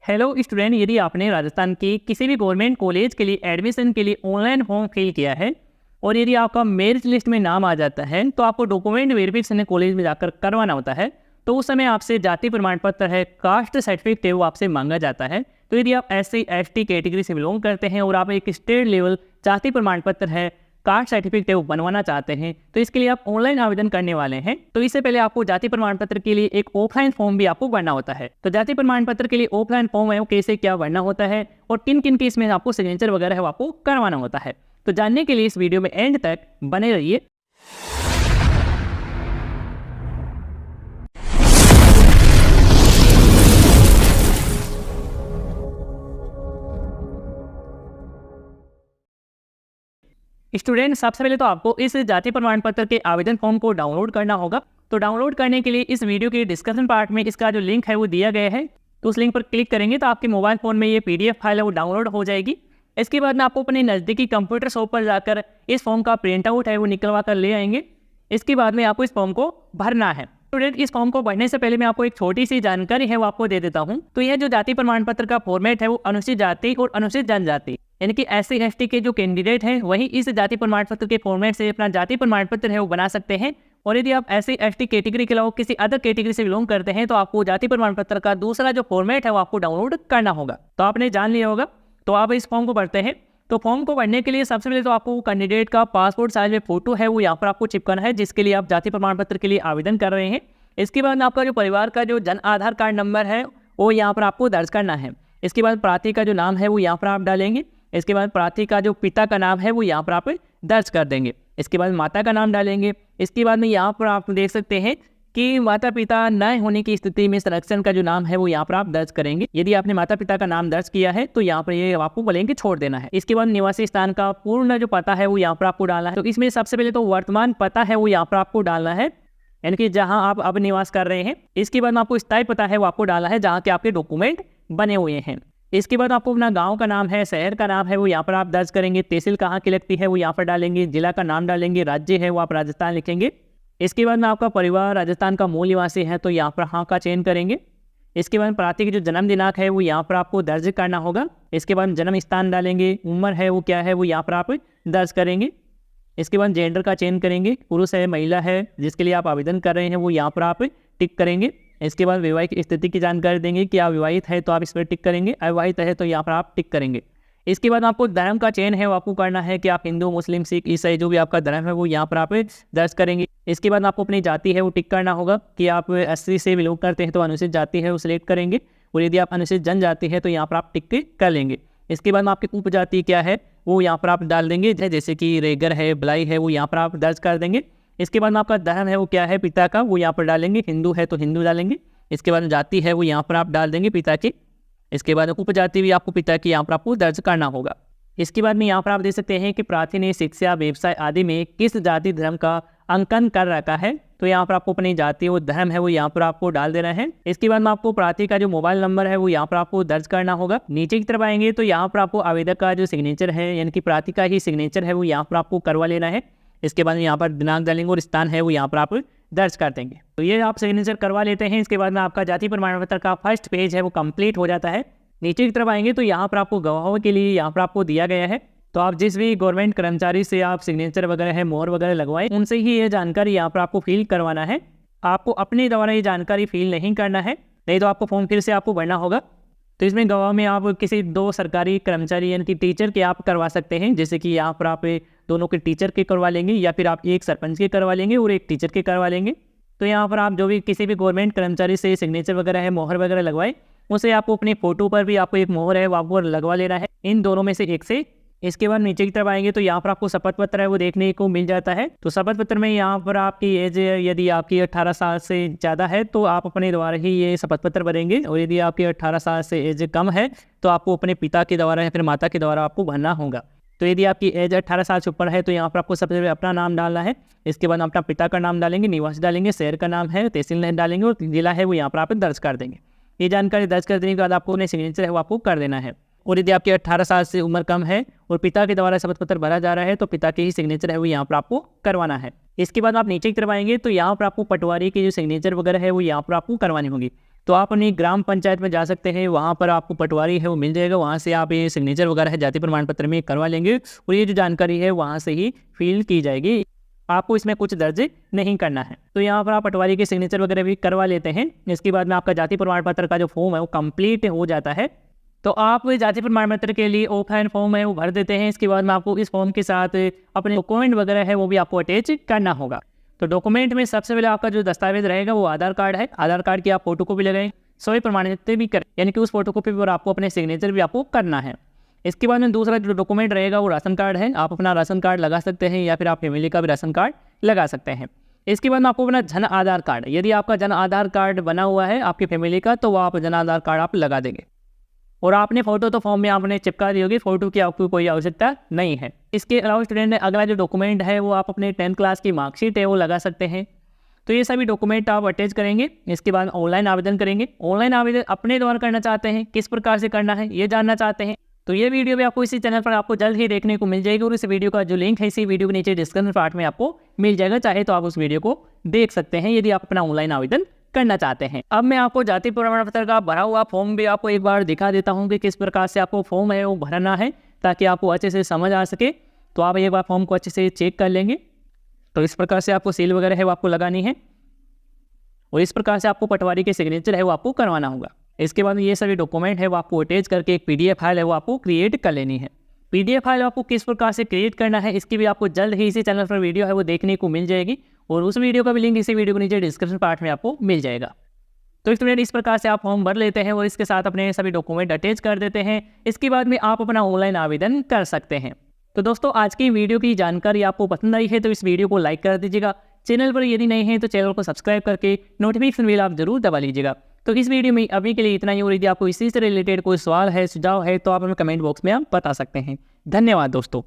Hello student, यदि आपने राजस्थान के किसी भी गवर्नमेंट कॉलेज के लिए एडमिशन के लिए ऑनलाइन फॉर्म फिल किया है और यदि आपका मेरिट लिस्ट में नाम आ जाता है तो आपको डॉक्यूमेंट वेरिफिकेशन कॉलेज में जाकर करवाना होता है। तो उस समय आपसे जाति प्रमाण पत्र है, कास्ट सर्टिफिकेट है, वो आपसे मांगा जाता है। तो यदि आप SC/ST कैटेगरी से बिलोंग करते हैं और आप एक स्टेट लेवल जाति प्रमाण पत्र है, कास्ट सर्टिफिकेट है वो बनवाना चाहते हैं तो इसके लिए आप ऑनलाइन आवेदन करने वाले हैं। तो इससे पहले आपको जाति प्रमाण पत्र के लिए एक ऑफलाइन फॉर्म भी आपको भरना होता है। तो जाति प्रमाण पत्र के लिए ऑफलाइन फॉर्म है वो कैसे क्या भरना होता है और किन किन केस में आपको सिग्नेचर वगैरह है वो आपको करवाना होता है, तो जानने के लिए इस वीडियो में एंड तक बने रहिए। स्टूडेंट, सबसे पहले तो आपको इस जाति प्रमाण पत्र के आवेदन फॉर्म को डाउनलोड करना होगा। तो डाउनलोड करने के लिए इस वीडियो के डिस्क्रिप्शन पार्ट में इसका जो लिंक है वो दिया गया है। तो उस लिंक पर क्लिक करेंगे तो आपके मोबाइल फ़ोन में ये PDF फाइल है वो डाउनलोड हो जाएगी। इसके बाद में आपको अपने नज़दीकी कंप्यूटर शॉप पर जाकर इस फॉर्म का प्रिंट आउट है वो निकलवा कर ले आएंगे। इसके बाद में आपको इस फॉर्म को भरना है। स्टूडेंट, इस फॉर्म को भरने से पहले मैं आपको एक छोटी सी जानकारी है वो आपको दे देता हूँ। तो यह जो जाति प्रमाण पत्र का फॉर्मेट है वो अनुसूचित जाति और अनुसूचित जनजाति यानी कि SC/ST के जो कैंडिडेट हैं वही इस जाति प्रमाण पत्र के फॉर्मेट से अपना जाति प्रमाण पत्र है वो बना सकते हैं। और यदि आप SC/ST कैटेगरी के अलावा किसी अदर कैटेगरी से बिलोंग करते हैं तो आपको जाति प्रमाण पत्र का दूसरा जो फॉर्मेट है वो आपको डाउनलोड करना होगा। तो आपने जान लिया होगा। तो आप इस फॉर्म को भरते हैं। तो फॉर्म को भरने के लिए सबसे पहले तो आपको कैंडिडेट का पासपोर्ट साइज में फोटो है वो यहाँ पर आपको चिपकाना है, जिसके लिए आप जाति प्रमाण पत्र के लिए आवेदन कर रहे हैं। इसके बाद आपका जो परिवार का जो जन आधार कार्ड नंबर है वो यहाँ पर आपको दर्ज करना है। इसके बाद प्रार्थी का जो नाम है वो यहाँ पर आप डालेंगे। इसके बाद प्रार्थी का जो पिता का नाम है वो यहाँ पर आप दर्ज कर देंगे। इसके बाद माता का नाम डालेंगे। इसके बाद में यहाँ पर आप देख सकते हैं कि माता पिता न होने की स्थिति में संरक्षण का जो नाम है वो यहाँ पर आप दर्ज करेंगे। यदि आपने माता पिता का नाम दर्ज किया है तो यहाँ पर ये आपको बोलेंगे छोड़ देना है। इसके बाद निवासी स्थान का पूर्ण जो पता है वो यहाँ पर आपको डालना है। तो इसमें सबसे पहले तो वर्तमान पता है वो यहाँ पर आपको डालना है, यानी कि जहाँ आप अब निवास कर रहे हैं। इसके बाद आपको स्थायी पता है वो आपको डालना है जहाँ के आपके डॉक्यूमेंट बने हुए हैं। इसके बाद आपको अपना गांव का नाम है, शहर का नाम है वो यहाँ पर आप दर्ज करेंगे। तहसील कहाँ की लगती है वो यहाँ पर डालेंगे। जिला का नाम डालेंगे। राज्य है वो आप राजस्थान लिखेंगे। इसके बाद में आपका परिवार राजस्थान का मूल निवासी है तो यहाँ पर हाँ का चयन करेंगे। इसके बाद प्रार्थी की जो जन्म दिनांक है वो यहाँ पर आपको दर्ज करना होगा। इसके बाद जन्म स्थान डालेंगे। उम्र है वो क्या है वो यहाँ पर आप दर्ज करेंगे। इसके बाद जेंडर का चयन करेंगे, पुरुष है महिला है जिसके लिए आप आवेदन कर रहे हैं वो यहाँ पर आप टिक करेंगे। इसके बाद वैवाहिक स्थिति की जानकारी देंगे कि आप विवाहित है तो आप इस पर टिक करेंगे, अविवाहित है तो यहाँ पर आप टिक करेंगे। इसके बाद आपको धर्म का चयन है वो आपको करना है कि आप हिंदू, मुस्लिम, सिख, ईसाई जो भी आपका धर्म है वो यहाँ पर आप दर्ज करेंगे। इसके बाद आपको अपनी जाति है वो टिक करना होगा कि आप SC से बिलोंग करते हैं तो अनुसूचित जाति है वो सिलेक्ट करेंगे, और यदि आप अनुसूचित जनजाति है तो यहाँ पर आप टिक कर लेंगे। इसके बाद आपकी उपजाति क्या है वो यहाँ पर आप डाल देंगे, जैसे कि रेगर है, बलाई है वो यहाँ पर आप दर्ज कर देंगे। इसके बाद आपका धर्म है वो क्या है पिता का वो यहाँ पर डालेंगे, हिंदू है तो हिंदू डालेंगे। इसके बाद जाति है वो यहाँ पर आप डाल देंगे पिता की। इसके बाद उपजाति भी आपको पिता की यहाँ पर आपको दर्ज करना होगा। इसके बाद में यहाँ पर आप देख सकते हैं कि प्रार्थी ने शिक्षा, व्यवसाय आदि में किस जाति धर्म का अंकन कर रखा है, तो यहाँ पर आपको अपनी जाति और धर्म है वो यहाँ पर आपको डाल देना है। इसके बाद में आपको प्रार्थी का जो मोबाइल नंबर है वो यहाँ पर आपको दर्ज करना होगा। नीचे की तरफ आएंगे तो यहाँ पर आपको आवेदक का जो सिग्नेचर है यानी कि प्रार्थी का ही सिग्नेचर है वो यहाँ पर आपको करवा लेना है। इसके बाद यहाँ पर दिनांक डालेंगे और स्थान है वो यहाँ पर आप दर्ज कर देंगे। तो ये आप सिग्नेचर करवा लेते हैं। इसके बाद में आपका जाति प्रमाण पत्र का फर्स्ट पेज है वो कंप्लीट हो जाता है। नीचे की तरफ आएंगे तो यहाँ पर आपको गवाहों के लिए यहाँ पर आपको दिया गया है। तो आप जिस भी गवर्नमेंट कर्मचारी से आप सिग्नेचर वगैरह है, मोहर वगैरह लगवाएं, उनसे ही ये जानकारी यहाँ पर आपको फिल करवाना है। आपको अपने द्वारा ये जानकारी फिल नहीं करना है, नहीं तो आपको फॉर्म फिर से आपको भरना होगा। तो इसमें गवाह में आप किसी 2 सरकारी कर्मचारी यानी कि टीचर के आप करवा सकते हैं, जैसे कि यहाँ पर आप दोनों के टीचर के करवा लेंगे या फिर आप एक सरपंच के करवा लेंगे और एक टीचर के करवा लेंगे। तो यहाँ पर आप जो भी किसी भी गवर्नमेंट कर्मचारी से सिग्नेचर वगैरह है, मोहर वगैरह लगवाए, उसे आपको अपनी फोटो पर भी आपको एक मोहर है वो आपको लगवा लेना है, इन दोनों में से एक से। इसके बाद नीचे की तरफ आएंगे तो यहाँ पर आपको शपथ पत्र है वो देखने को मिल जाता है। तो शपथ पत्र में यहाँ पर आपकी एज यदि आपकी 18 साल से ज़्यादा है तो आप अपने द्वारा ही ये शपथ पत्र भरेंगे, और यदि आपकी 18 साल से एज कम है तो आपको अपने पिता के द्वारा या फिर माता के द्वारा आपको भरना होगा। तो यदि आपकी एज 18 साल से ऊपर है तो यहाँ पर आपको सबसे पहले अपना नाम डालना है। इसके बाद अपना पिता का नाम डालेंगे, निवास डालेंगे, शहर का नाम है, तहसील डालेंगे और जिला है वो यहाँ पर आप दर्ज कर देंगे। ये जानकारी दर्ज कर देने के बाद आपको अपने सिग्नेचर है वो आपको कर देना है। और यदि आपकी 18 साल से उम्र कम है और पिता के द्वारा शपथ पत्र भरा जा रहा है तो पिता के ही सिग्नेचर है वो यहाँ पर आपको करवाना है। इसके बाद आप नीचे की तरफ आएंगे तो यहाँ पर आपको पटवारी की जो सिग्नेचर वगैरह है वो यहाँ पर आपको करवानी होगी। तो आप अपनी ग्राम पंचायत में जा सकते हैं, वहाँ पर आपको पटवारी है वो मिल जाएगा, वहाँ से आप ये सिग्नेचर वगैरह है जाति प्रमाण पत्र में करवा लेंगे और ये जो जानकारी है वहाँ से ही फिल की जाएगी। आपको इसमें कुछ दर्ज नहीं करना है। तो यहाँ पर आप पटवारी के सिग्नेचर वगैरह भी करवा लेते हैं। इसके बाद में आपका जाति प्रमाण पत्र का जो फॉर्म है वो कंप्लीट हो जाता है। तो आप जाति प्रमाण पत्र के लिए ऑफलाइन फॉर्म है वो भर देते हैं। इसके बाद में आपको इस फॉर्म के साथ अपने डॉक्यूमेंट वगैरह है वो भी आपको अटैच करना होगा। तो डॉक्यूमेंट में सबसे पहले आपका जो दस्तावेज रहेगा वो आधार कार्ड है। आधार कार्ड की आप फोटोकॉपी लगाएं, सभी प्रमाणित भी करें, यानी कि उस फोटोकॉपी पर आपको अपने सिग्नेचर भी आपको करना है। इसके बाद में दूसरा जो डॉक्यूमेंट रहेगा वो राशन कार्ड है। आप अपना राशन कार्ड लगा सकते हैं या फिर आप फैमिली का भी राशन कार्ड लगा सकते हैं। इसके बाद में आपको अपना जन आधार कार्ड, यदि आपका जन आधार कार्ड बना हुआ है आपकी फैमिली का, तो वो आप जन आधार कार्ड आप लगा देंगे। और आपने फोटो तो फॉर्म में आपने चिपका दी होगी, फोटो की आपको कोई आवश्यकता नहीं है। इसके अलावा स्टूडेंट ने अगला जो डॉक्यूमेंट है वो आप अपने 10th क्लास की मार्कशीट है वो लगा सकते हैं। तो ये सभी डॉक्यूमेंट आप अटैच करेंगे। इसके बाद ऑनलाइन आवेदन करेंगे। ऑनलाइन आवेदन अपने द्वारा करना चाहते हैं, किस प्रकार से करना है ये जानना चाहते हैं, तो ये वीडियो भी आपको इसी चैनल पर आपको जल्द ही देखने को मिल जाएगी। और इस वीडियो का जो लिंक है इसी वीडियो के नीचे डिस्क्रिप्शन पार्ट में आपको मिल जाएगा, चाहे तो आप उस वीडियो को देख सकते हैं यदि आप अपना ऑनलाइन आवेदन करना चाहते हैं। अब मैं आपको जाति प्रमाण पत्र का भरा हुआ फॉर्म भी आपको एक बार दिखा देता हूं कि किस प्रकार से आपको फॉर्म है वो भरना है, ताकि आपको अच्छे से समझ आ सके। तो आप एक बार फॉर्म को अच्छे से चेक कर लेंगे। तो इस प्रकार से आपको सील वगैरह है वो आपको लगानी है और इस प्रकार से आपको पटवारी के सिग्नेचर है वो आपको करवाना होगा। इसके बाद ये सभी डॉक्यूमेंट है वो आपको अटैच करके एक PDF फाइल है वो आपको क्रिएट कर लेनी है। PDF फाइल आपको किस प्रकार से क्रिएट करना है इसकी भी आपको जल्द ही इसी चैनल पर वीडियो है वो देखने को मिल जाएगी और उस वीडियो का भी लिंक इसी वीडियो के नीचे डिस्क्रिप्शन पार्ट में आपको मिल जाएगा। तो स्टूडेंट इस प्रकार से आप फॉर्म भर लेते हैं और इसके साथ अपने सभी डॉक्यूमेंट अटैच कर देते हैं। इसके बाद में आप अपना ऑनलाइन आवेदन कर सकते हैं। तो दोस्तों आज की वीडियो की जानकारी आपको पसंद आई है तो इस वीडियो को लाइक कर दीजिएगा। चैनल पर यदि नहीं है तो चैनल को सब्सक्राइब करके नोटिफिकेशन बेल आप जरूर दबा लीजिएगा। तो इस वीडियो में अभी के लिए इतना ही। और यदि आपको इसी से रिलेटेड कोई सवाल है, सुझाव है, तो आप हमें कमेंट बॉक्स में आप बता सकते हैं। धन्यवाद दोस्तों।